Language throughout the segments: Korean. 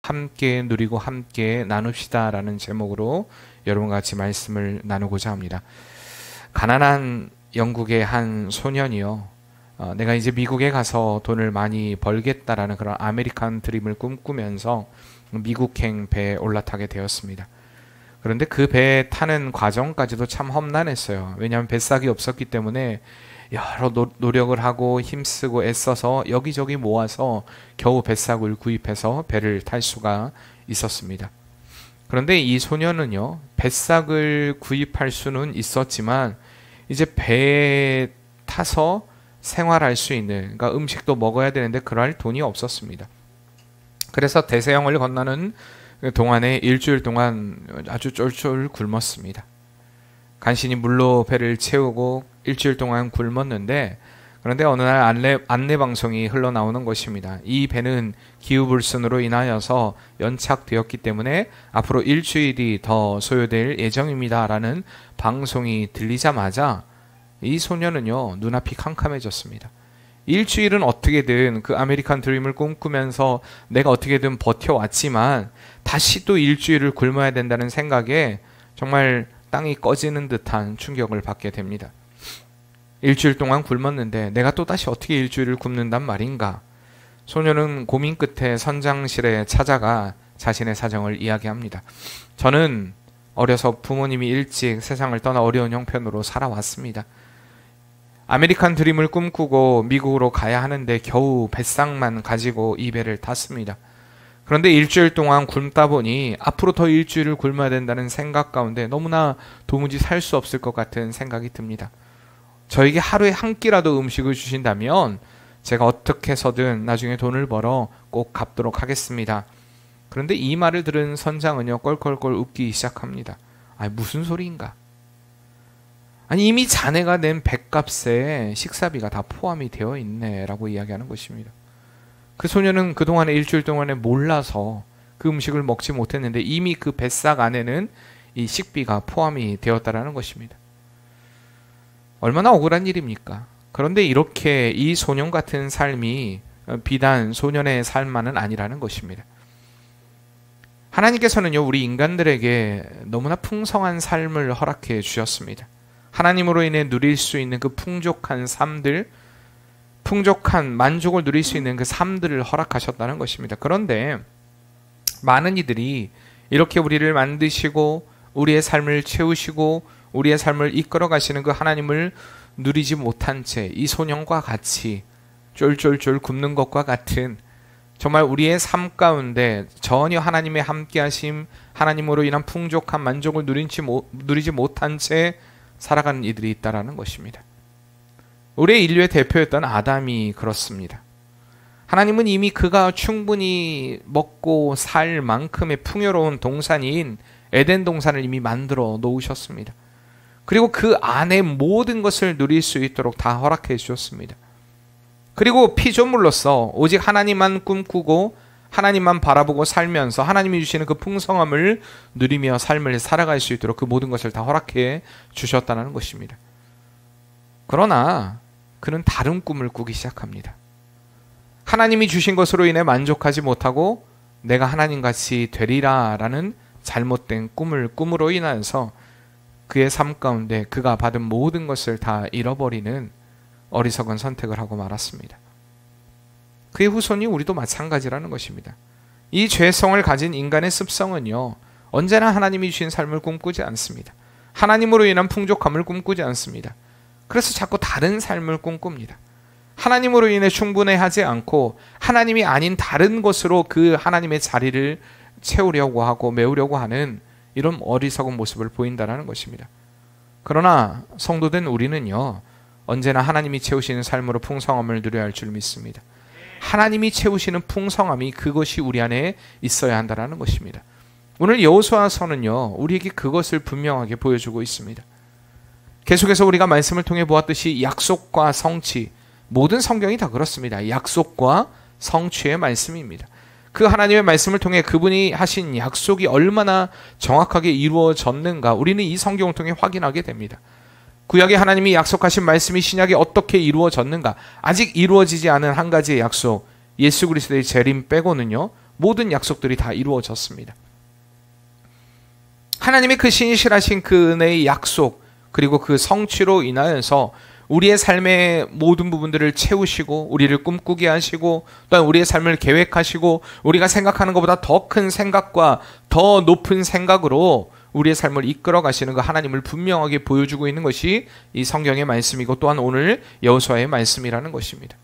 함께 누리고 함께 나눕시다 라는 제목으로 여러분과 같이 말씀을 나누고자 합니다. 가난한 영국의 한 소년이요, 내가 이제 미국에 가서 돈을 많이 벌겠다라는 그런 아메리칸 드림을 꿈꾸면서 미국행 배에 올라타게 되었습니다. 그런데 그 배에 타는 과정까지도 참 험난했어요. 왜냐하면 뱃삭이 없었기 때문에 여러 노력을 하고 힘쓰고 애써서 여기저기 모아서 겨우 뱃삭을 구입해서 배를 탈 수가 있었습니다. 그런데 이 소년은요, 뱃삭을 구입할 수는 있었지만 이제 배에 타서 생활할 수 있는, 그러니까 음식도 먹어야 되는데 그럴 돈이 없었습니다. 그래서 대서양을 건너는 동안에 일주일 동안 아주 쫄쫄 굶었습니다. 간신히 물로 배를 채우고 일주일 동안 굶었는데, 그런데 어느 날 안내 방송이 흘러나오는 것입니다. 이 배는 기후불순으로 인하여서 연착되었기 때문에 앞으로 일주일이 더 소요될 예정입니다 라는 방송이 들리자마자 이 소년은요, 눈앞이 캄캄해졌습니다. 일주일은 어떻게든 그 아메리칸 드림을 꿈꾸면서 내가 어떻게든 버텨왔지만 다시 또 일주일을 굶어야 된다는 생각에 정말 땅이 꺼지는 듯한 충격을 받게 됩니다. 일주일 동안 굶었는데 내가 또다시 어떻게 일주일을 굶는단 말인가? 소년은 고민 끝에 선장실에 찾아가 자신의 사정을 이야기합니다. 저는 어려서 부모님이 일찍 세상을 떠나 어려운 형편으로 살아왔습니다. 아메리칸 드림을 꿈꾸고 미국으로 가야 하는데 겨우 뱃삭만 가지고 이 배를 탔습니다. 그런데 일주일 동안 굶다 보니 앞으로 더 일주일을 굶어야 된다는 생각 가운데 너무나 도무지 살 수 없을 것 같은 생각이 듭니다. 저에게 하루에 한 끼라도 음식을 주신다면 제가 어떻게 해서든 나중에 돈을 벌어 꼭 갚도록 하겠습니다. 그런데 이 말을 들은 선장은요, 껄껄껄 웃기 시작합니다. 무슨 소리인가? 아니, 이미 자네가 낸 배값에 식사비가 다 포함이 되어 있네 라고 이야기하는 것입니다. 그 소년은 그동안에 일주일 동안에 몰라서 그 음식을 먹지 못했는데 이미 그 뱃삭 안에는 이 식비가 포함이 되었다라는 것입니다. 얼마나 억울한 일입니까? 그런데 이렇게 이 소년 같은 삶이 비단 소년의 삶만은 아니라는 것입니다. 하나님께서는요, 우리 인간들에게 너무나 풍성한 삶을 허락해 주셨습니다. 하나님으로 인해 누릴 수 있는 그 풍족한 삶들, 풍족한 만족을 누릴 수 있는 그 삶들을 허락하셨다는 것입니다. 그런데 많은 이들이 이렇게 우리를 만드시고 우리의 삶을 채우시고 우리의 삶을 이끌어 가시는 그 하나님을 누리지 못한 채 이 소년과 같이 쫄쫄쫄 굶는 것과 같은, 정말 우리의 삶 가운데 전혀 하나님의 함께하심, 하나님으로 인한 풍족한 만족을 누리지 못한 채 살아가는 이들이 있다라는 것입니다. 우리의 인류의 대표였던 아담이 그렇습니다. 하나님은 이미 그가 충분히 먹고 살 만큼의 풍요로운 동산인 에덴 동산을 이미 만들어 놓으셨습니다. 그리고 그 안에 모든 것을 누릴 수 있도록 다 허락해 주셨습니다. 그리고 피조물로서 오직 하나님만 꿈꾸고 하나님만 바라보고 살면서 하나님이 주시는 그 풍성함을 누리며 삶을 살아갈 수 있도록 그 모든 것을 다 허락해 주셨다는 것입니다. 그러나 그는 다른 꿈을 꾸기 시작합니다. 하나님이 주신 것으로 인해 만족하지 못하고 내가 하나님같이 되리라 라는 잘못된 꿈을 꿈으로 인하여서 그의 삶 가운데 그가 받은 모든 것을 다 잃어버리는 어리석은 선택을 하고 말았습니다. 그의 후손이 우리도 마찬가지라는 것입니다. 이 죄성을 가진 인간의 습성은요, 언제나 하나님이 주신 삶을 꿈꾸지 않습니다. 하나님으로 인한 풍족함을 꿈꾸지 않습니다. 그래서 자꾸 다른 삶을 꿈꿉니다. 하나님으로 인해 충분해하지 않고 하나님이 아닌 다른 것으로 그 하나님의 자리를 채우려고 하고 메우려고 하는 이런 어리석은 모습을 보인다는 것입니다. 그러나 성도된 우리는요, 언제나 하나님이 채우시는 삶으로 풍성함을 누려야 할 줄 믿습니다. 하나님이 채우시는 풍성함이 그것이 우리 안에 있어야 한다는 것입니다. 오늘 여호수아서는요, 우리에게 그것을 분명하게 보여주고 있습니다. 계속해서 우리가 말씀을 통해 보았듯이 약속과 성취, 모든 성경이 다 그렇습니다. 약속과 성취의 말씀입니다. 그 하나님의 말씀을 통해 그분이 하신 약속이 얼마나 정확하게 이루어졌는가 우리는 이 성경을 통해 확인하게 됩니다. 구약에 하나님이 약속하신 말씀이 신약에 어떻게 이루어졌는가, 아직 이루어지지 않은 한 가지의 약속, 예수 그리스도의 재림 빼고는요 모든 약속들이 다 이루어졌습니다. 하나님의 그 신실하신 그 은혜의 약속, 그리고 그 성취로 인하여서 우리의 삶의 모든 부분들을 채우시고 우리를 꿈꾸게 하시고 또한 우리의 삶을 계획하시고 우리가 생각하는 것보다 더 큰 생각과 더 높은 생각으로 우리의 삶을 이끌어 가시는 그 하나님을 분명하게 보여주고 있는 것이 이 성경의 말씀이고 또한 오늘 여호수아의 말씀이라는 것입니다.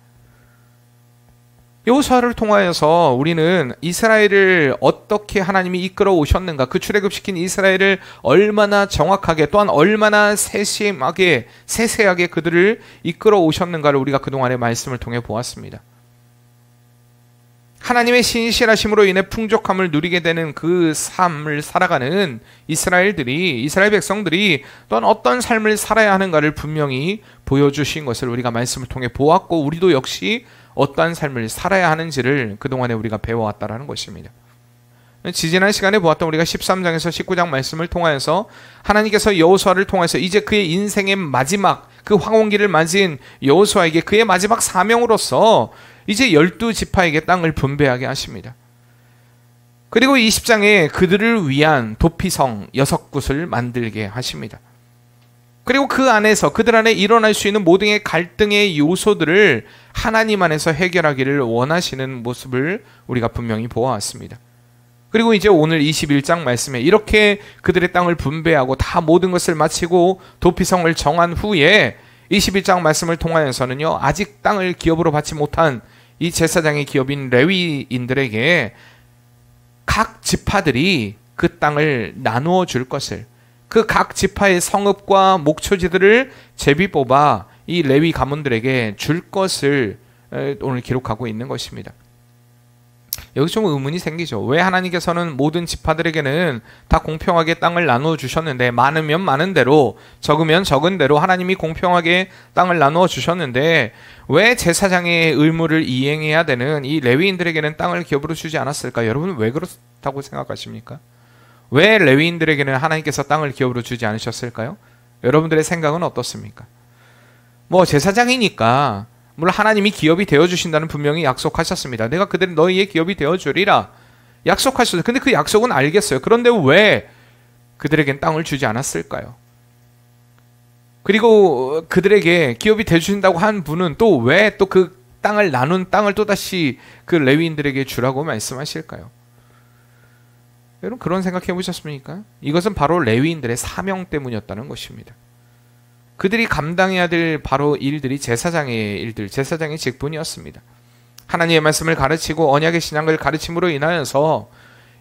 여호수아를 통하여서 우리는 이스라엘을 어떻게 하나님이 이끌어 오셨는가, 그 출애굽시킨 이스라엘을 얼마나 정확하게 또한 얼마나 세세하게 그들을 이끌어 오셨는가를 우리가 그동안의 말씀을 통해 보았습니다. 하나님의 신실하심으로 인해 풍족함을 누리게 되는 그 삶을 살아가는 이스라엘 백성들이 또한 어떤 삶을 살아야 하는가를 분명히 보여주신 것을 우리가 말씀을 통해 보았고, 우리도 역시 어떠한 삶을 살아야 하는지를 그동안에 우리가 배워왔다라는 것입니다. 지지난 시간에 보았던 우리가 13장에서 19장 말씀을 통하여서 하나님께서 여호수아를 통해서 이제 그의 인생의 마지막 그 황혼기를 맞은 여호수아에게 그의 마지막 사명으로서 이제 12지파에게 땅을 분배하게 하십니다. 그리고 20장에 그들을 위한 도피성 6곳을 만들게 하십니다. 그리고 그 안에서 그들 안에 일어날 수 있는 모든 갈등의 요소들을 하나님 안에서 해결하기를 원하시는 모습을 우리가 분명히 보아왔습니다. 그리고 이제 오늘 21장 말씀에 이렇게 그들의 땅을 분배하고 다 모든 것을 마치고 도피성을 정한 후에 21장 말씀을 통하여서는요, 아직 땅을 기업으로 받지 못한 이 제사장의 기업인 레위인들에게 각 지파들이 그 땅을 나누어 줄 것을, 그 각 지파의 성읍과 목초지들을 제비 뽑아 이 레위 가문들에게 줄 것을 오늘 기록하고 있는 것입니다. 여기 좀 의문이 생기죠. 왜 하나님께서는 모든 지파들에게는 다 공평하게 땅을 나누어 주셨는데, 많으면 많은 대로 적으면 적은 대로 하나님이 공평하게 땅을 나누어 주셨는데 왜 제사장의 의무를 이행해야 되는 이 레위인들에게는 땅을 기업으로 주지 않았을까? 여러분 왜 그렇다고 생각하십니까? 왜 레위인들에게는 하나님께서 땅을 기업으로 주지 않으셨을까요? 여러분들의 생각은 어떻습니까? 제사장이니까 물론 하나님이 기업이 되어주신다는 분명히 약속하셨습니다. 내가 그들은 너희의 기업이 되어주리라 약속하셨어요. 근데 그 약속은 알겠어요. 그런데 왜 그들에겐 땅을 주지 않았을까요? 그리고 그들에게 기업이 되어주신다고 한 분은 또 왜 또 그 땅을 나눈 땅을 또다시 그 레위인들에게 주라고 말씀하실까요? 여러분 그런 생각해 보셨습니까? 이것은 바로 레위인들의 사명 때문이었다는 것입니다. 그들이 감당해야 될 바로 일들이 제사장의 일들, 제사장의 직분이었습니다. 하나님의 말씀을 가르치고 언약의 신앙을 가르침으로 인하여서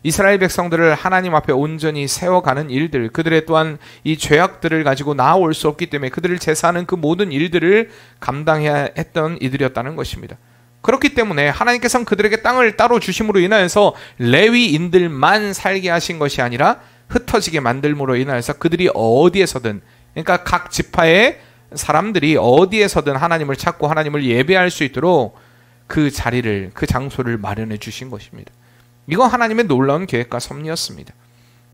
이스라엘 백성들을 하나님 앞에 온전히 세워가는 일들, 그들의 또한 이 죄악들을 가지고 나아올 수 없기 때문에 그들을 제사하는 그 모든 일들을 감당해야 했던 이들이었다는 것입니다. 그렇기 때문에 하나님께서는 그들에게 땅을 따로 주심으로 인하여서 레위인들만 살게 하신 것이 아니라 흩어지게 만들므로 인하여서 그들이 어디에서든, 그러니까 각 지파의 사람들이 어디에서든 하나님을 찾고 하나님을 예배할 수 있도록 그 자리를, 그 장소를 마련해 주신 것입니다. 이건 하나님의 놀라운 계획과 섭리였습니다.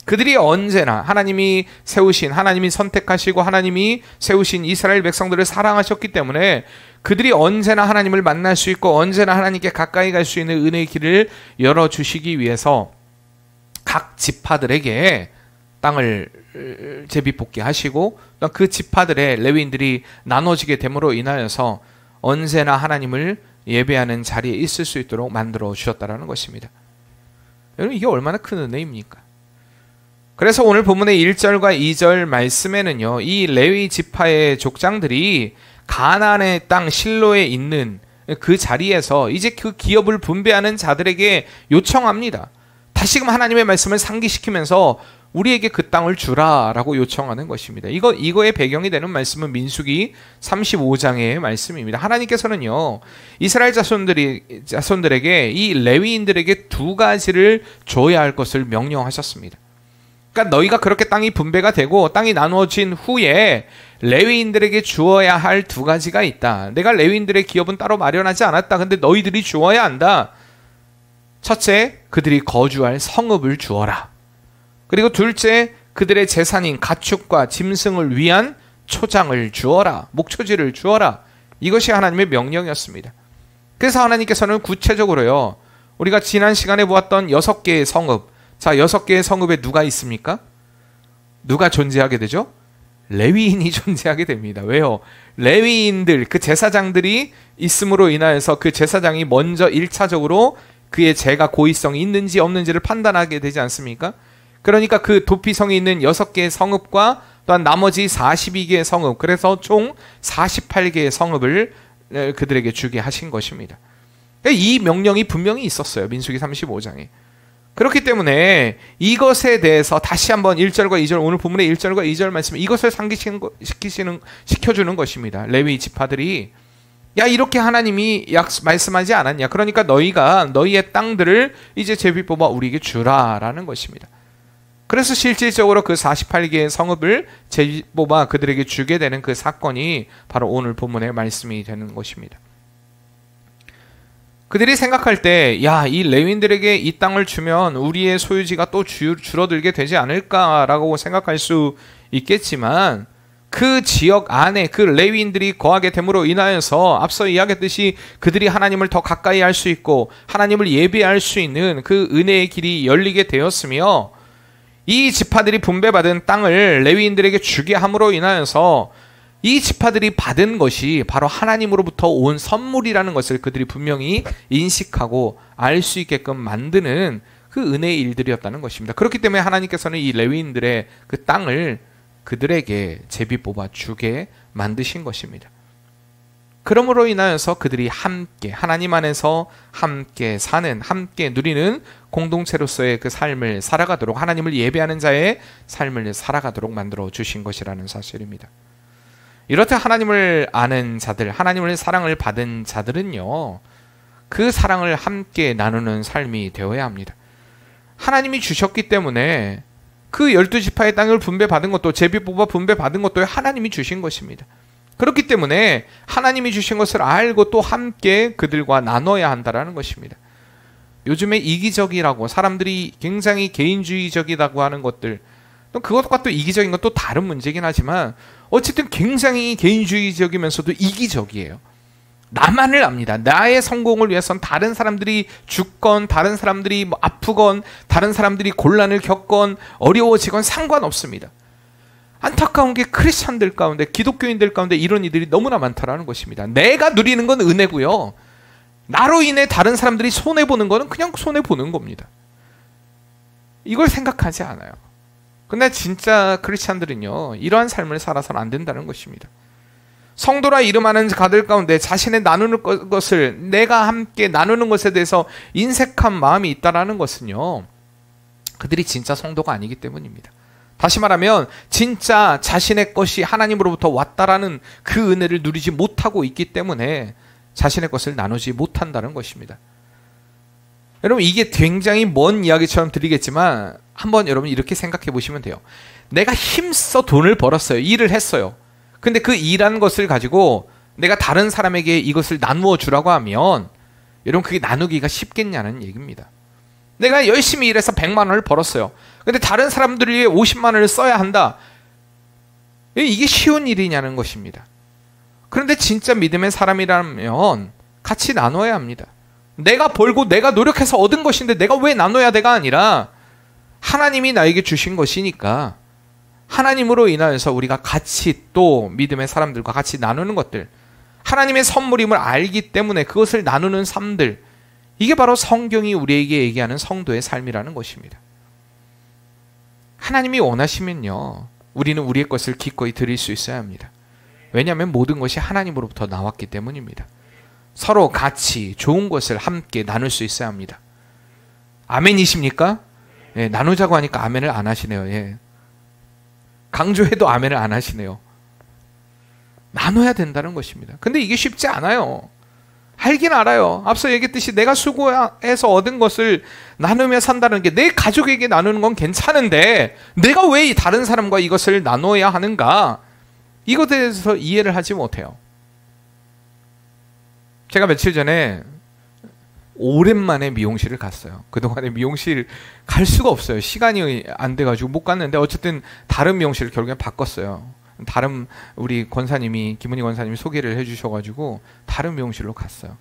그들이 언제나 하나님이 세우신, 하나님이 선택하시고 하나님이 세우신 이스라엘 백성들을 사랑하셨기 때문에 그들이 언제나 하나님을 만날 수 있고 언제나 하나님께 가까이 갈 수 있는 은혜의 길을 열어주시기 위해서 각 지파들에게 땅을 제비뽑게 하시고 그 지파들의 레위인들이 나눠지게 됨으로 인하여서 언제나 하나님을 예배하는 자리에 있을 수 있도록 만들어 주셨다는 것입니다. 여러분 이게 얼마나 큰 은혜입니까? 그래서 오늘 본문의 1절과 2절 말씀에는요, 이 레위 지파의 족장들이 가나안의 땅 실로에 있는 그 자리에서 이제 그 기업을 분배하는 자들에게 요청합니다. 다시금 하나님의 말씀을 상기시키면서 우리에게 그 땅을 주라라고 요청하는 것입니다. 이거의 배경이 되는 말씀은 민수기 35장의 말씀입니다. 하나님께서는요, 이스라엘 자손들에게 이 레위인들에게 두 가지를 줘야 할 것을 명령하셨습니다. 그러니까 너희가 그렇게 땅이 분배가 되고 땅이 나누어진 후에 레위인들에게 주어야 할 두 가지가 있다. 내가 레위인들의 기업은 따로 마련하지 않았다. 근데 너희들이 주어야 한다. 첫째, 그들이 거주할 성읍을 주어라. 그리고 둘째, 그들의 재산인 가축과 짐승을 위한 초장을 주어라. 목초지를 주어라. 이것이 하나님의 명령이었습니다. 그래서 하나님께서는 구체적으로요, 우리가 지난 시간에 보았던 6개의 성읍. 자, 6개의 성읍에 누가 있습니까? 누가 존재하게 되죠? 레위인이 존재하게 됩니다. 왜요? 레위인들, 그 제사장들이 있음으로 인하여서 그 제사장이 먼저 1차적으로 그의 죄가 고의성이 있는지 없는지를 판단하게 되지 않습니까? 그러니까 그 도피성에 있는 6개의 성읍과 또한 나머지 42개의 성읍, 그래서 총 48개의 성읍을 그들에게 주게 하신 것입니다. 이 명령이 분명히 있었어요. 민수기 35장에. 그렇기 때문에 이것에 대해서 다시 한번 1절과 2절, 오늘 본문의 1절과 2절 말씀, 이것을 시켜주는 것입니다. 레위 지파들이 야, 이렇게 하나님이 말씀하지 않았냐? 그러니까 너희가 너희의 땅들을 이제 제비 뽑아 우리에게 주라라는 것입니다. 그래서 실질적으로 그 48개의 성읍을 제비 뽑아 그들에게 주게 되는 그 사건이 바로 오늘 본문의 말씀이 되는 것입니다. 그들이 생각할 때, 야, 이 레위인들에게 이 땅을 주면 우리의 소유지가 또 줄어들게 되지 않을까라고 생각할 수 있겠지만, 그 지역 안에 그 레위인들이 거하게 됨으로 인하여서 앞서 이야기했듯이 그들이 하나님을 더 가까이 할 수 있고 하나님을 예배할 수 있는 그 은혜의 길이 열리게 되었으며, 이 지파들이 분배받은 땅을 레위인들에게 주게 함으로 인하여서 이 지파들이 받은 것이 바로 하나님으로부터 온 선물이라는 것을 그들이 분명히 인식하고 알 수 있게끔 만드는 그 은혜의 일들이었다는 것입니다. 그렇기 때문에 하나님께서는 이 레위인들의 그 땅을 그들에게 제비 뽑아 주게 만드신 것입니다. 그러므로 인하여서 그들이 함께 하나님 안에서 함께 사는, 함께 누리는 공동체로서의 그 삶을 살아가도록, 하나님을 예배하는 자의 삶을 살아가도록 만들어 주신 것이라는 사실입니다. 이렇듯 하나님을 아는 자들, 하나님의 사랑을 받은 자들은요, 그 사랑을 함께 나누는 삶이 되어야 합니다. 하나님이 주셨기 때문에 그 12지파의 땅을 분배받은 것도, 제비 뽑아 분배받은 것도 하나님이 주신 것입니다. 그렇기 때문에 하나님이 주신 것을 알고 또 함께 그들과 나눠야 한다는 것입니다. 요즘에 이기적이라고, 사람들이 굉장히 개인주의적이라고 하는 것들, 또 그것과 또 이기적인 건 또 다른 문제긴 하지만 어쨌든 굉장히 개인주의적이면서도 이기적이에요. 나만을 압니다. 나의 성공을 위해선 다른 사람들이 죽건, 다른 사람들이 아프건, 다른 사람들이 곤란을 겪건, 어려워지건 상관없습니다. 안타까운 게 크리스찬들 가운데, 기독교인들 가운데 이런 이들이 너무나 많다라는 것입니다. 내가 누리는 건 은혜고요, 나로 인해 다른 사람들이 손해보는 거는 그냥 손해보는 겁니다. 이걸 생각하지 않아요. 근데 진짜 크리스찬들은요, 이러한 삶을 살아서는 안 된다는 것입니다. 성도라 이름하는 가들 가운데 자신의 나누는 것을, 내가 함께 나누는 것에 대해서 인색한 마음이 있다는 것은요, 그들이 진짜 성도가 아니기 때문입니다. 다시 말하면 진짜 자신의 것이 하나님으로부터 왔다라는 그 은혜를 누리지 못하고 있기 때문에 자신의 것을 나누지 못한다는 것입니다. 여러분, 이게 굉장히 먼 이야기처럼 들리겠지만 한번 여러분 이렇게 생각해 보시면 돼요. 내가 힘써 돈을 벌었어요. 일을 했어요. 근데 그 일한 것을 가지고 내가 다른 사람에게 이것을 나누어 주라고 하면 여러분, 그게 나누기가 쉽겠냐는 얘기입니다. 내가 열심히 일해서 100만 원을 벌었어요. 근데 다른 사람들을 위해 50만 원을 써야 한다. 이게 쉬운 일이냐는 것입니다. 그런데 진짜 믿음의 사람이라면 같이 나눠야 합니다. 내가 벌고 내가 노력해서 얻은 것인데 내가 왜 나눠야 돼가 아니라 하나님이 나에게 주신 것이니까 하나님으로 인하여서 우리가 같이 또 믿음의 사람들과 같이 나누는 것들, 하나님의 선물임을 알기 때문에 그것을 나누는 삶들, 이게 바로 성경이 우리에게 얘기하는 성도의 삶이라는 것입니다. 하나님이 원하시면요, 우리는 우리의 것을 기꺼이 드릴 수 있어야 합니다. 왜냐하면 모든 것이 하나님으로부터 나왔기 때문입니다. 서로 같이 좋은 것을 함께 나눌 수 있어야 합니다. 아멘이십니까? 예, 나누자고 하니까 아멘을 안 하시네요. 예. 강조해도 아멘을 안 하시네요. 나눠야 된다는 것입니다. 근데 이게 쉽지 않아요. 알긴 알아요. 앞서 얘기했듯이 내가 수고해서 얻은 것을 나누며 산다는 게, 내 가족에게 나누는 건 괜찮은데 내가 왜 다른 사람과 이것을 나눠야 하는가, 이것에 대해서 이해를 하지 못해요. 제가 며칠 전에 오랜만에 미용실을 갔어요. 그동안에 미용실 갈 수가 없어요. 시간이 안 돼가지고 못 갔는데 어쨌든 다른 미용실을 결국에 바꿨어요. 다른 우리 권사님이, 김은희 권사님이 소개를 해주셔가지고 다른 미용실로 갔어요.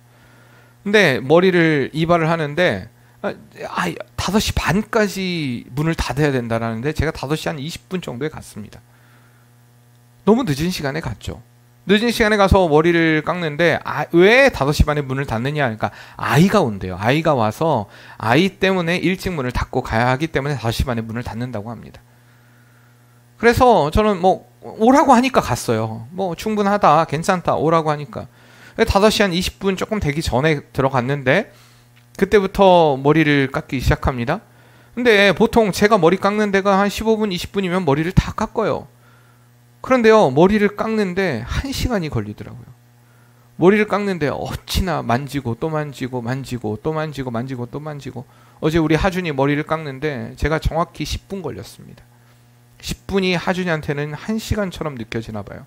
근데 머리를 이발을 하는데 5시 반까지 문을 닫아야 된다라는데 제가 5시 한 20분 정도에 갔습니다. 너무 늦은 시간에 갔죠. 늦은 시간에 가서 머리를 깎는데 왜 5시 반에 문을 닫느냐 하니까 아이가 온대요. 아이가 와서 아이 때문에 일찍 문을 닫고 가야 하기 때문에 5시 반에 문을 닫는다고 합니다. 그래서 저는 뭐 오라고 하니까 갔어요. 뭐 충분하다, 괜찮다, 오라고 하니까. 5시 한 20분 조금 되기 전에 들어갔는데 그때부터 머리를 깎기 시작합니다. 근데 보통 제가 머리 깎는 데가 한 15분, 20분이면 머리를 다 깎아요. 그런데요, 머리를 깎는데 1시간이 걸리더라고요. 머리를 깎는데 어찌나 만지고 또 만지고 만지고 또 만지고 만지고 또 만지고. 어제 우리 하준이 머리를 깎는데 제가 정확히 10분 걸렸습니다. 10분이 하준이한테는 1시간처럼 느껴지나 봐요.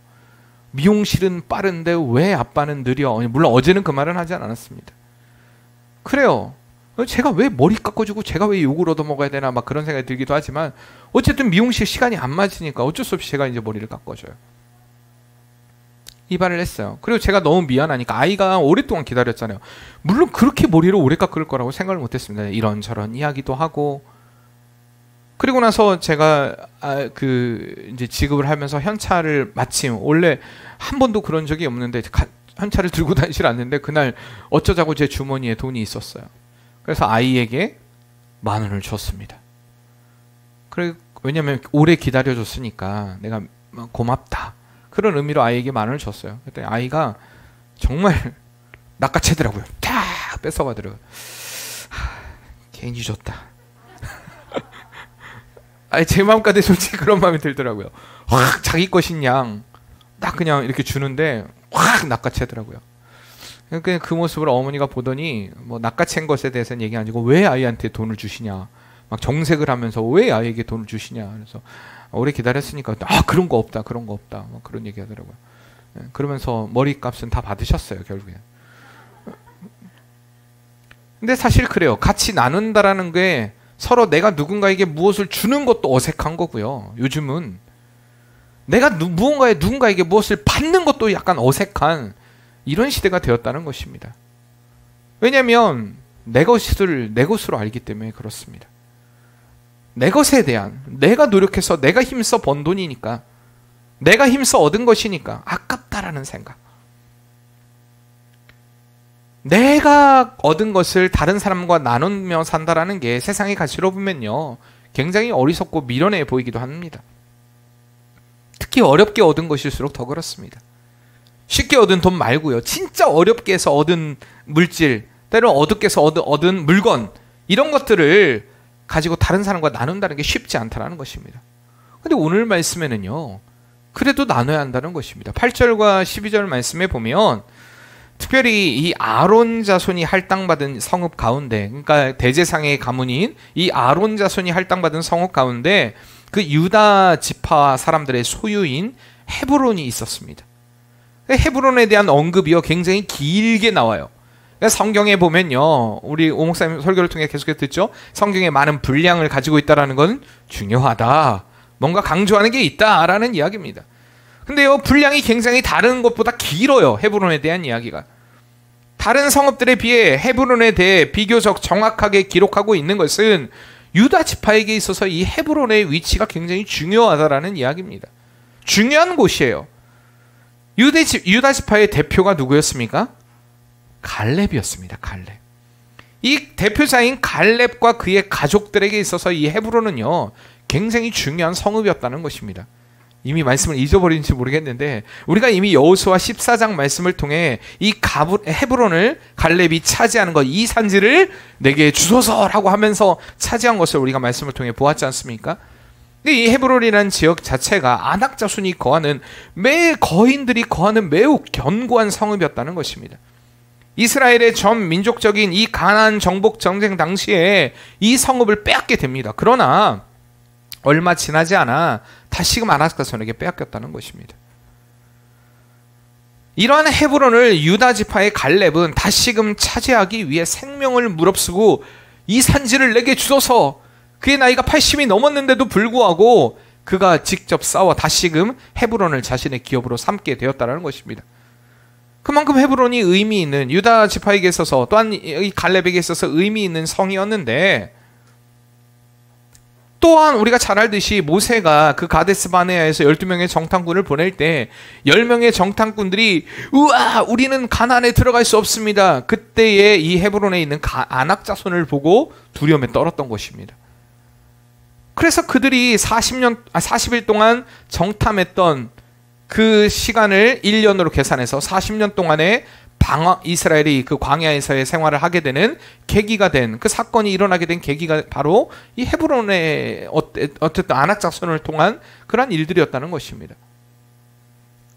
미용실은 빠른데 왜 아빠는 느려? 물론 어제는 그 말은 하지 않았습니다. 그래요. 제가 왜 머리 깎아주고 제가 왜 욕을 얻어먹어야 되나 막 그런 생각이 들기도 하지만 어쨌든 미용실 시간이 안 맞으니까 어쩔 수 없이 제가 이제 머리를 깎아줘요. 이발을 했어요. 그리고 제가 너무 미안하니까 아이가 오랫동안 기다렸잖아요. 물론 그렇게 머리를 오래 깎을 거라고 생각을 못했습니다. 이런저런 이야기도 하고. 그리고 나서 제가 이제 지급을 하면서 현찰을 마침 원래 한 번도 그런 적이 없는데 현찰을 들고 다니질 않는데 그날 어쩌자고 제 주머니에 돈이 있었어요. 그래서 아이에게 10,000원을 줬습니다. 왜냐면 오래 기다려줬으니까 내가 고맙다. 그런 의미로 아이에게 10,000원을 줬어요. 그랬더니 아이가 정말 낚아채더라고요. 다 뺏어가더라고요. 괜히 줬다. 제 마음까지 솔직히 그런 마음이 들더라고요. 확 자기 것인 양 딱 그냥 이렇게 주는데 확 낚아채더라고요. 그러니까 그 모습을 어머니가 보더니 뭐 낚아챈 것에 대해서는 얘기 안 하고 왜 아이한테 돈을 주시냐, 막 정색을 하면서 왜 아이에게 돈을 주시냐. 그래서 오래 기다렸으니까 그런 거 없다, 그런 거 없다, 뭐 그런 얘기 하더라고요. 그러면서 머리값은 다 받으셨어요, 결국에. 근데 사실 그래요. 같이 나눈다라는 게 서로 내가 누군가에게 무엇을 주는 것도 어색한 거고요. 요즘은 내가 누군가에게 무엇을 받는 것도 약간 어색한 이런 시대가 되었다는 것입니다. 왜냐하면 내 것을 내 것으로 알기 때문에 그렇습니다. 내 것에 대한, 내가 노력해서 내가 힘써 번 돈이니까, 내가 힘써 얻은 것이니까 아깝다라는 생각. 내가 얻은 것을 다른 사람과 나누며 산다라는 게 세상의 가치로 보면요, 굉장히 어리석고 미련해 보이기도 합니다. 특히 어렵게 얻은 것일수록 더 그렇습니다. 쉽게 얻은 돈 말고요, 진짜 어렵게 해서 얻은 물질, 때로는 어둡게 해서 얻은 물건, 이런 것들을 가지고 다른 사람과 나눈다는 게 쉽지 않다는 것입니다. 근데 오늘 말씀에는요, 그래도 나눠야 한다는 것입니다. 8절과 12절 말씀에 보면 특별히 이 아론 자손이 할당받은 성읍 가운데, 그러니까 대제상의 가문인 이 아론 자손이 할당받은 성읍 가운데 그 유다 지파 사람들의 소유인 헤브론이 있었습니다. 헤브론에 대한 언급이요, 굉장히 길게 나와요. 성경에 보면요, 우리 오 목사님 설교를 통해 계속해서 듣죠. 성경에 많은 분량을 가지고 있다는 건 중요하다, 뭔가 강조하는 게 있다라는 이야기입니다. 근데요, 분량이 굉장히 다른 것보다 길어요. 헤브론에 대한 이야기가. 다른 성읍들에 비해 헤브론에 대해 비교적 정확하게 기록하고 있는 것은 유다 지파에게 있어서 이 헤브론의 위치가 굉장히 중요하다라는 이야기입니다. 중요한 곳이에요. 유다 지파의 대표가 누구였습니까? 갈렙이었습니다. 갈렙. 이 대표자인 갈렙과 그의 가족들에게 있어서 이 헤브론은요, 굉장히 중요한 성읍이었다는 것입니다. 이미 말씀을 잊어버린지 모르겠는데 우리가 이미 여호수아 14장 말씀을 통해 이 헤브론을 갈렙이 차지하는 것, 이 산지를 내게 주소서라고 하면서 차지한 것을 우리가 말씀을 통해 보았지 않습니까? 이 헤브론이라는 지역 자체가 아낙 자손이 거하는, 거인들이 거하는 매우 견고한 성읍이었다는 것입니다. 이스라엘의 전 민족적인 이 가나안 정복 전쟁 당시에 이 성읍을 빼앗게 됩니다. 그러나 얼마 지나지 않아 다시금 아낙 자손에게 빼앗겼다는 것입니다. 이러한 헤브론을 유다 지파의 갈렙은 다시금 차지하기 위해 생명을 무릅쓰고 이 산지를 내게 주소서, 그의 나이가 80이 넘었는데도 불구하고 그가 직접 싸워 다시금 헤브론을 자신의 기업으로 삼게 되었다는 것입니다. 그만큼 헤브론이 의미 있는, 유다 지파에게 있어서 또한 이 갈렙에게 있어서 의미 있는 성이었는데, 또한 우리가 잘 알듯이 모세가 그 가데스 바네아에서 12명의 정탐꾼을 보낼 때 10명의 정탐꾼들이 우와 우리는 가나안에 들어갈 수 없습니다. 그때에 이 헤브론에 있는 아낙 자손을 보고 두려움에 떨었던 것입니다. 그래서 그들이 40일 동안 정탐했던 그 시간을 1년으로 계산해서 40년 동안에 이스라엘이 그 광야에서의 생활을 하게 되는 계기가 된, 그 사건이 일어나게 된 계기가 바로 이 헤브론의 어쨌든 아낙 자손을 통한 그러한 일들이었다는 것입니다.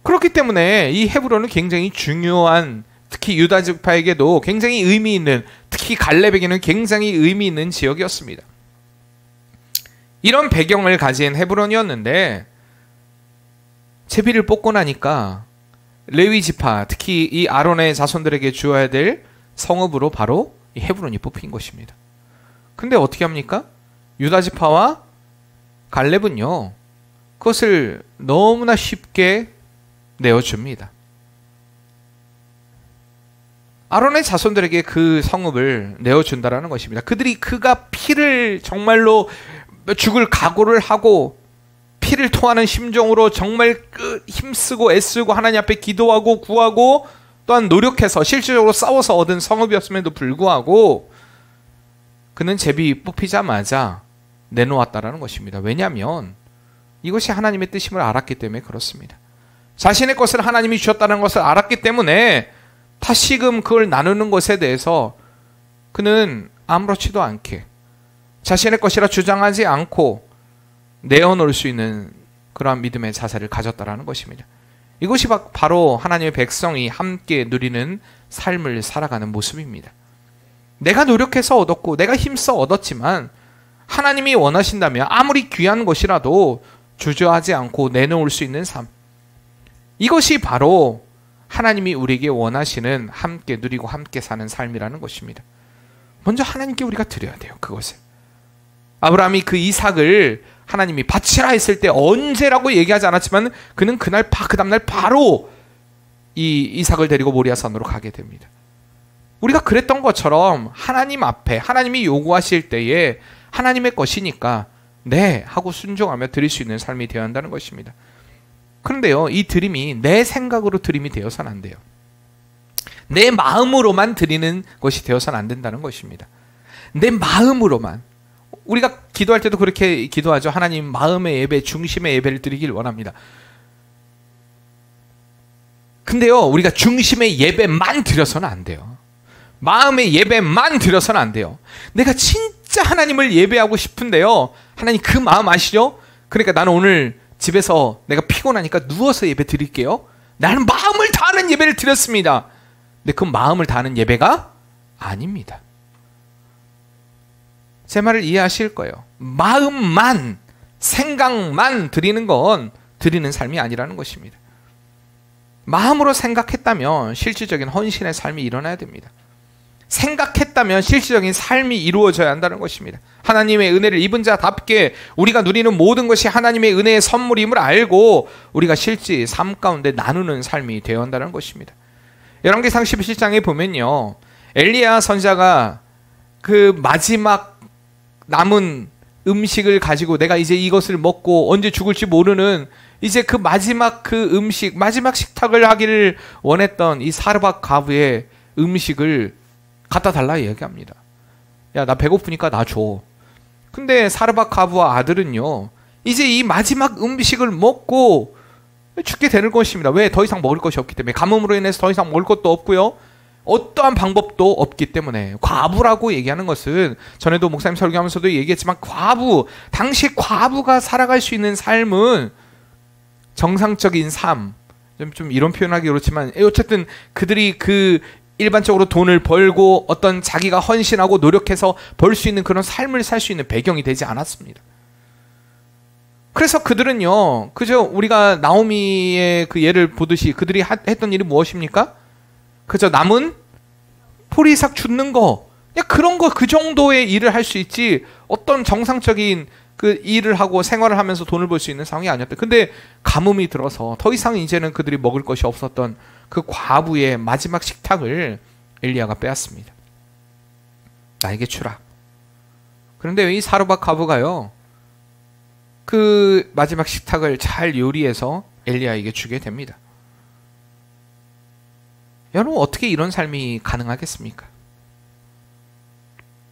그렇기 때문에 이 헤브론은 굉장히 중요한, 특히 유다 지파에게도 굉장히 의미 있는, 특히 갈렙에게는 굉장히 의미 있는 지역이었습니다. 이런 배경을 가진 헤브론이었는데, 제비를 뽑고 나니까 레위 지파, 특히 이 아론의 자손들에게 주어야 될 성읍으로 바로 이 헤브론이 뽑힌 것입니다. 근데 어떻게 합니까? 유다 지파와 갈렙은요, 그것을 너무나 쉽게 내어줍니다. 아론의 자손들에게 그 성읍을 내어준다라는 것입니다. 그가 피를 정말로 죽을 각오를 하고 피를 토하는 심정으로 정말 힘쓰고 애쓰고 하나님 앞에 기도하고 구하고 또한 노력해서 실질적으로 싸워서 얻은 성읍이었음에도 불구하고 그는 제비 뽑히자마자 내놓았다라는 것입니다. 왜냐하면 이것이 하나님의 뜻임을 알았기 때문에 그렇습니다. 자신의 것을 하나님이 주셨다는 것을 알았기 때문에 다시금 그걸 나누는 것에 대해서 그는 아무렇지도 않게 자신의 것이라 주장하지 않고 내어놓을 수 있는 그러한 믿음의 자세를 가졌다라는 것입니다. 이것이 바로 하나님의 백성이 함께 누리는 삶을 살아가는 모습입니다. 내가 노력해서 얻었고 내가 힘써 얻었지만 하나님이 원하신다면 아무리 귀한 것이라도 주저하지 않고 내놓을 수 있는 삶, 이것이 바로 하나님이 우리에게 원하시는 함께 누리고 함께 사는 삶이라는 것입니다. 먼저 하나님께 우리가 드려야 돼요. 그것을. 아브라함이 그 이삭을 하나님이 바치라 했을 때 언제라고 얘기하지 않았지만 그는 그 다음날 바로 이 이삭을 데리고 모리아산으로 가게 됩니다. 우리가 그랬던 것처럼 하나님 앞에 하나님이 요구하실 때에 하나님의 것이니까 네 하고 순종하며 드릴 수 있는 삶이 되어야 한다는 것입니다. 그런데요, 이 드림이 내 생각으로 드림이 되어서는 안 돼요. 내 마음으로만 드리는 것이 되어서는 안 된다는 것입니다. 내 마음으로만. 우리가 기도할 때도 그렇게 기도하죠. 하나님 마음의 예배, 중심의 예배를 드리길 원합니다. 근데요, 우리가 중심의 예배만 드려서는 안 돼요. 마음의 예배만 드려서는 안 돼요. 내가 진짜 하나님을 예배하고 싶은데요, 하나님 그 마음 아시죠? 그러니까 나는 오늘 집에서 내가 피곤하니까 누워서 예배 드릴게요. 나는 마음을 다하는 예배를 드렸습니다. 근데 그 마음을 다하는 예배가 아닙니다. 제 말을 이해하실 거예요. 마음만, 생각만 드리는 건 드리는 삶이 아니라는 것입니다. 마음으로 생각했다면 실질적인 헌신의 삶이 일어나야 됩니다. 생각했다면 실질적인 삶이 이루어져야 한다는 것입니다. 하나님의 은혜를 입은 자답게 우리가 누리는 모든 것이 하나님의 은혜의 선물임을 알고 우리가 실제 삶 가운데 나누는 삶이 되어야 한다는 것입니다. 열왕기상 17장에 보면요, 엘리야 선지자가 그 마지막 남은 음식을 가지고 내가 이제 이것을 먹고 언제 죽을지 모르는 이제 그 마지막 그 음식, 마지막 식탁을 하기를 원했던 이 사르밧 과부의 음식을 갖다 달라 얘기합니다. 야, 나 배고프니까 나 줘. 근데 사르밧 과부와 아들은요, 이제 이 마지막 음식을 먹고 죽게 되는 것입니다. 왜? 더 이상 먹을 것이 없기 때문에. 가뭄으로 인해서 더 이상 먹을 것도 없고요, 어떠한 방법도 없기 때문에. 과부라고 얘기하는 것은 전에도 목사님 설교하면서도 얘기했지만 당시 과부가 살아갈 수 있는 삶은 정상적인 삶, 좀 이런 표현하기 그렇지만 어쨌든 그들이 그 일반적으로 돈을 벌고 어떤 자기가 헌신하고 노력해서 벌 수 있는 그런 삶을 살 수 있는 배경이 되지 않았습니다. 그래서 그들은요, 그저 우리가 나오미의 그 예를 보듯이 그들이 했던 일이 무엇입니까? 그저 남은 포리삭 줍는 거, 그냥 그런 거, 그 정도의 일을 할 수 있지 어떤 정상적인 그 일을 하고 생활을 하면서 돈을 벌 수 있는 상황이 아니었대. 근데 가뭄이 들어서 더 이상 이제는 그들이 먹을 것이 없었던 그 과부의 마지막 식탁을 엘리야가 빼앗습니다. 나에게 주라. 그런데 이 사르밧 과부가요, 그 마지막 식탁을 잘 요리해서 엘리야에게 주게 됩니다. 여러분, 어떻게 이런 삶이 가능하겠습니까?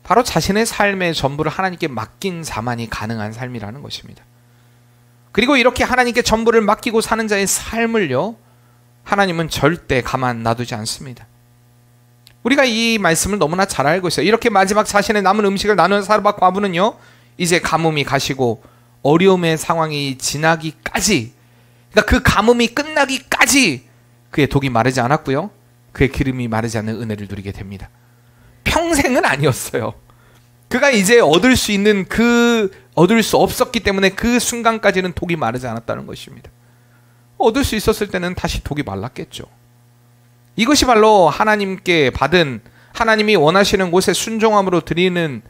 바로 자신의 삶의 전부를 하나님께 맡긴 자만이 가능한 삶이라는 것입니다. 그리고 이렇게 하나님께 전부를 맡기고 사는 자의 삶을요, 하나님은 절대 가만 놔두지 않습니다. 우리가 이 말씀을 너무나 잘 알고 있어요. 이렇게 마지막 자신의 남은 음식을 나누는 사르밧 과부는요, 이제 가뭄이 가시고 어려움의 상황이 지나기까지, 그러니까 그 가뭄이 끝나기까지 그의 독이 마르지 않았고요, 그의 기름이 마르지 않는 은혜를 누리게 됩니다. 평생은 아니었어요. 그가 이제 얻을 수 있는 얻을 수 없었기 때문에 그 순간까지는 독이 마르지 않았다는 것입니다. 얻을 수 있었을 때는 다시 독이 말랐겠죠. 이것이 바로 하나님께 받은, 하나님이 원하시는 곳에 순종함으로 드리는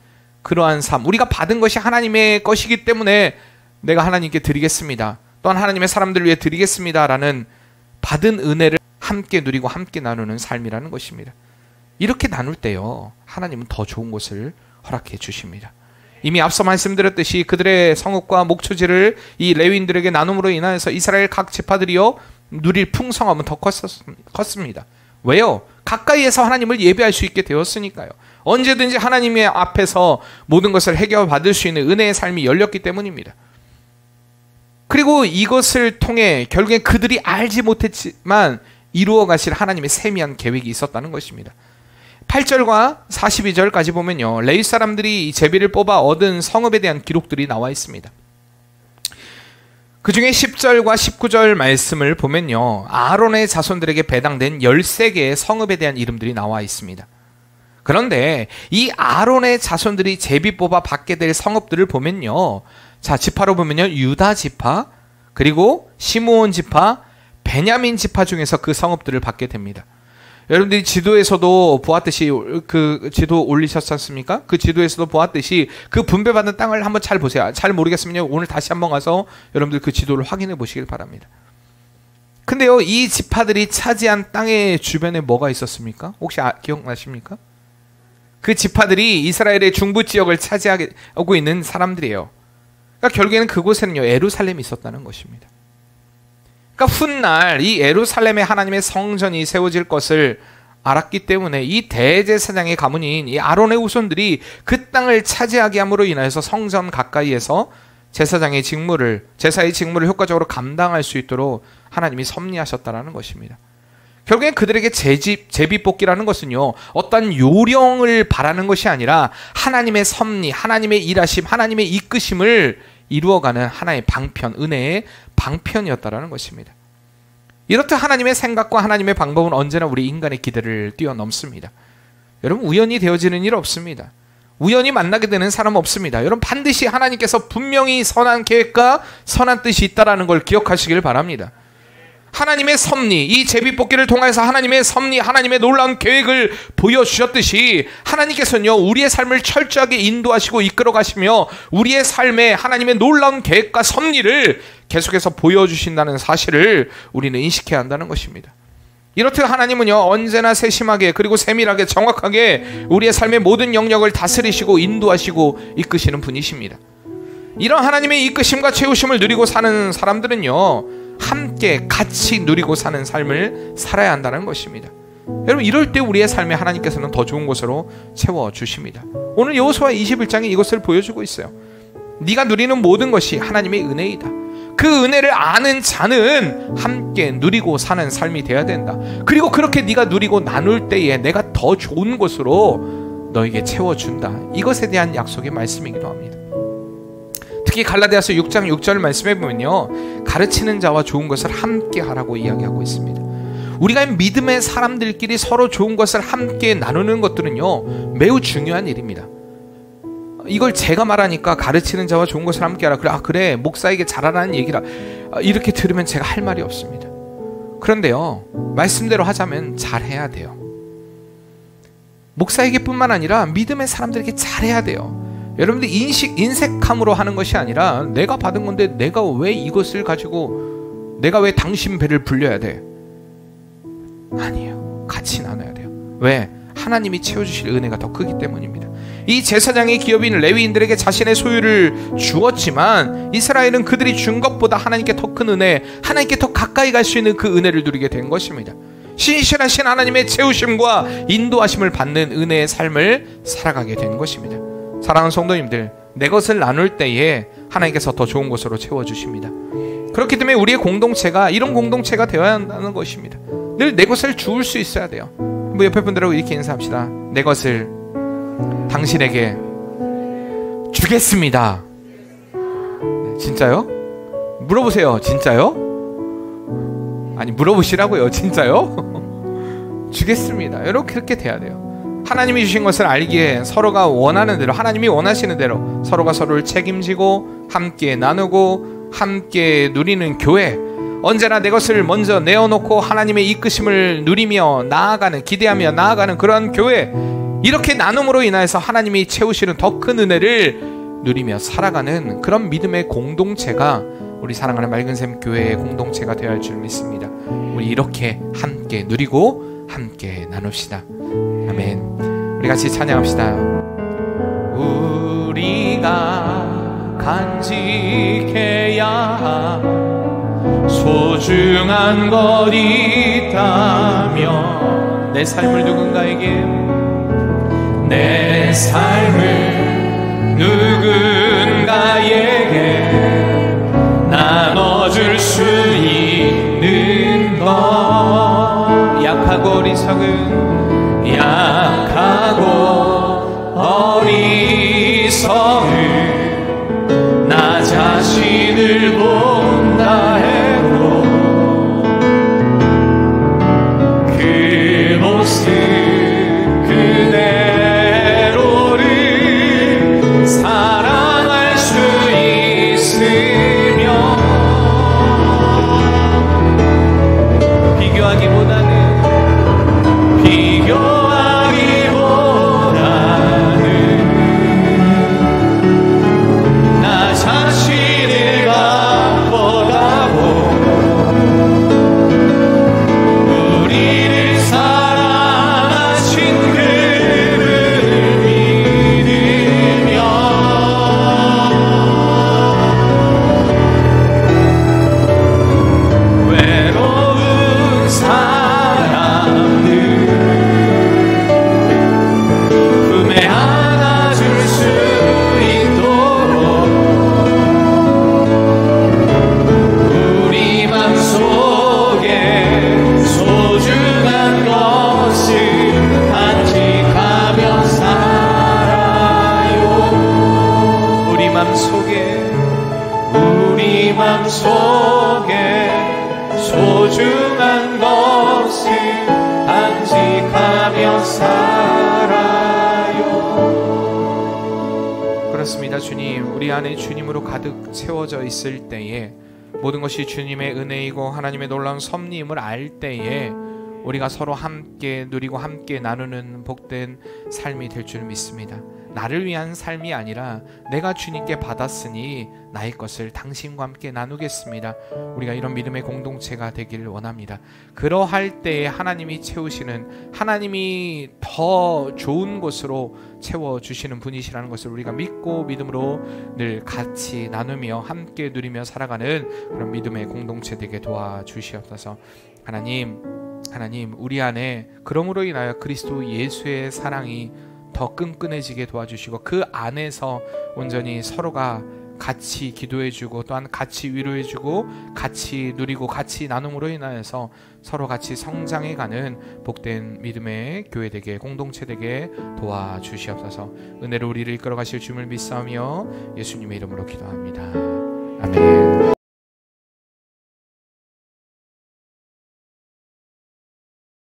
그러한 삶. 우리가 받은 것이 하나님의 것이기 때문에 내가 하나님께 드리겠습니다, 또한 하나님의 사람들을 위해 드리겠습니다 라는 받은 은혜를 함께 누리고 함께 나누는 삶이라는 것입니다. 이렇게 나눌 때요, 하나님은 더 좋은 것을 허락해 주십니다. 이미 앞서 말씀드렸듯이 그들의 성읍과 목초지를 이 레위인들에게 나눔으로 인하여서 이스라엘 각 지파들이요, 누릴 풍성함은 더 컸습니다. 왜요? 가까이에서 하나님을 예배할 수 있게 되었으니까요. 언제든지 하나님의 앞에서 모든 것을 해결받을 수 있는 은혜의 삶이 열렸기 때문입니다. 그리고 이것을 통해 결국에 그들이 알지 못했지만 이루어 가실 하나님의 세미한 계획이 있었다는 것입니다. 8절과 42절까지 보면요, 레위 사람들이 이 제비를 뽑아 얻은 성읍에 대한 기록들이 나와 있습니다. 그 중에 10절과 19절 말씀을 보면요, 아론의 자손들에게 배당된 13개의 성읍에 대한 이름들이 나와 있습니다. 그런데 이 아론의 자손들이 제비 뽑아 받게 될 성읍들을 보면요, 자, 지파로 보면요, 유다 지파, 그리고 시므온 지파, 베냐민 지파 중에서 그 성읍들을 받게 됩니다. 여러분들이 지도에서도 보았듯이, 그 지도 올리셨지 않습니까? 그 지도에서도 보았듯이 그 분배받은 땅을 한번 잘 보세요. 잘 모르겠으면 오늘 다시 한번 가서 여러분들 그 지도를 확인해 보시길 바랍니다. 근데요, 이 지파들이 차지한 땅의 주변에 뭐가 있었습니까? 혹시 기억나십니까? 그 지파들이 이스라엘의 중부 지역을 차지하고 있는 사람들이에요. 그러니까 결국에는 그곳에는요, 예루살렘이 있었다는 것입니다. 그러니까 훗날 이 예루살렘에 하나님의 성전이 세워질 것을 알았기 때문에 이 대제사장의 가문인 이 아론의 후손들이 그 땅을 차지하게 함으로 인하여서 성전 가까이에서 제사의 직무를 효과적으로 감당할 수 있도록 하나님이 섭리하셨다라는 것입니다. 결국엔 그들에게 제비 뽑기라는 것은요, 어떤 요령을 바라는 것이 아니라 하나님의 섭리, 하나님의 일하심, 하나님의 이끄심을 이루어가는 하나의 방편, 은혜의 방편이었다라는 것입니다. 이렇듯 하나님의 생각과 하나님의 방법은 언제나 우리 인간의 기대를 뛰어넘습니다. 여러분, 우연히 되어지는 일 없습니다. 우연히 만나게 되는 사람 없습니다. 여러분, 반드시 하나님께서 분명히 선한 계획과 선한 뜻이 있다는 걸 기억하시길 바랍니다. 하나님의 섭리, 이 제비뽑기를 통해서 하나님의 섭리, 하나님의 놀라운 계획을 보여주셨듯이 하나님께서는요, 우리의 삶을 철저하게 인도하시고 이끌어가시며 우리의 삶에 하나님의 놀라운 계획과 섭리를 계속해서 보여주신다는 사실을 우리는 인식해야 한다는 것입니다. 이렇듯 하나님은요, 언제나 세심하게, 그리고 세밀하게, 정확하게 우리의 삶의 모든 영역을 다스리시고 인도하시고 이끄시는 분이십니다. 이런 하나님의 이끄심과 채우심을 누리고 사는 사람들은요, 함께 같이 누리고 사는 삶을 살아야 한다는 것입니다. 여러분, 이럴 때 우리의 삶에 하나님께서는 더 좋은 곳으로 채워주십니다. 오늘 여호수아 21장이 이것을 보여주고 있어요. 네가 누리는 모든 것이 하나님의 은혜이다. 그 은혜를 아는 자는 함께 누리고 사는 삶이 되어야 된다. 그리고 그렇게 네가 누리고 나눌 때에 내가 더 좋은 곳으로 너에게 채워준다. 이것에 대한 약속의 말씀이기도 합니다. 특히 갈라디아서 6장 6절 말씀해 보면요, 가르치는 자와 좋은 것을 함께 하라고 이야기하고 있습니다. 우리가 믿음의 사람들끼리 서로 좋은 것을 함께 나누는 것들은요, 매우 중요한 일입니다. 이걸 제가 말하니까 가르치는 자와 좋은 것을 함께 하라. 그래 목사에게 잘하라는 얘기라. 이렇게 들으면 제가 할 말이 없습니다. 그런데요, 말씀대로 하자면 잘해야 돼요. 목사에게 뿐만 아니라 믿음의 사람들에게 잘해야 돼요. 여러분들 인색함으로 하는 것이 아니라 내가 받은 건데 내가 왜 이것을 가지고 내가 왜 당신 배를 불려야 돼? 아니에요. 같이 나눠야 돼요. 왜? 하나님이 채워주실 은혜가 더 크기 때문입니다. 이 제사장의 기업인 레위인들에게 자신의 소유를 주었지만 이스라엘은 그들이 준 것보다 하나님께 더 큰 은혜, 하나님께 더 가까이 갈 수 있는 그 은혜를 누리게 된 것입니다. 신실하신 하나님의 채우심과 인도하심을 받는 은혜의 삶을 살아가게 된 것입니다. 사랑하는 성도님들, 내 것을 나눌 때에 하나님께서 더 좋은 것으로 채워주십니다. 그렇기 때문에 우리의 공동체가 이런 공동체가 되어야 한다는 것입니다. 늘 내 것을 주울 수 있어야 돼요. 뭐 옆에 분들하고 이렇게 인사합시다. 내 것을 당신에게 주겠습니다. 네, 진짜요? 물어보세요. 진짜요? 아니, 물어보시라고요. 진짜요? 주겠습니다. 이렇게 그렇게 돼야 돼요. 하나님이 주신 것을 알기에 서로가 원하는 대로, 하나님이 원하시는 대로 서로가 서로를 책임지고 함께 나누고 함께 누리는 교회, 언제나 내 것을 먼저 내어놓고 하나님의 이끄심을 누리며 나아가는, 기대하며 나아가는 그러한 교회, 이렇게 나눔으로 인하여서 하나님이 채우시는 더 큰 은혜를 누리며 살아가는 그런 믿음의 공동체가 우리 사랑하는 맑은샘 교회의 공동체가 되어야 할 줄 믿습니다. 우리 이렇게 함께 누리고 함께 나눕시다. 아멘. 우리 같이 찬양합시다. 우리가 간직해야 소중한 것 있다면 내 삶을 누군가에게, 내 삶을 누군가에게 나눠줄 수 있는 것, 약하고 어리석은, 약하고 어리석은 나 자신을 본다 해도 그 모습 그대로를 사랑할 수 있으며 비교하기보다는 나 자신을 바꿔가고 우리를 사랑하신 그를 믿으며 외로운 사람들 품에 안아줄 수 있도록 우리 맘속에 소중한 것을 간직하며 살아요. 우리 맘속에 소중한 것을 간직하며 살아요. 그렇습니다. 주님, 우리 안에 주님으로 가득 채워져 있을 때에, 모든 것이 주님의 은혜이고 하나님의 놀라운 섭리임을 알 때에 우리가 서로 함께 누리고 함께 나누는 복된 삶이 될 줄 믿습니다. 나를 위한 삶이 아니라 내가 주님께 받았으니 나의 것을 당신과 함께 나누겠습니다. 우리가 이런 믿음의 공동체가 되기를 원합니다. 그러할 때에 하나님이 채우시는, 하나님이 더 좋은 곳으로 채워주시는 분이시라는 것을 우리가 믿고 믿음으로 늘 같이 나누며 함께 누리며 살아가는 그런 믿음의 공동체 되게 도와주시옵소서. 하나님, 우리 안에 그러므로 인하여 그리스도 예수의 사랑이 더 끈끈해지게 도와주시고 그 안에서 온전히 서로가 같이 기도해주고 또한 같이 위로해주고 같이 누리고 같이 나눔으로 인하여서 서로 같이 성장해가는 복된 믿음의 교회 되게, 공동체 되게 도와주시옵소서. 은혜로 우리를 이끌어 가실 주님을 믿사오며 예수님의 이름으로 기도합니다. 아멘.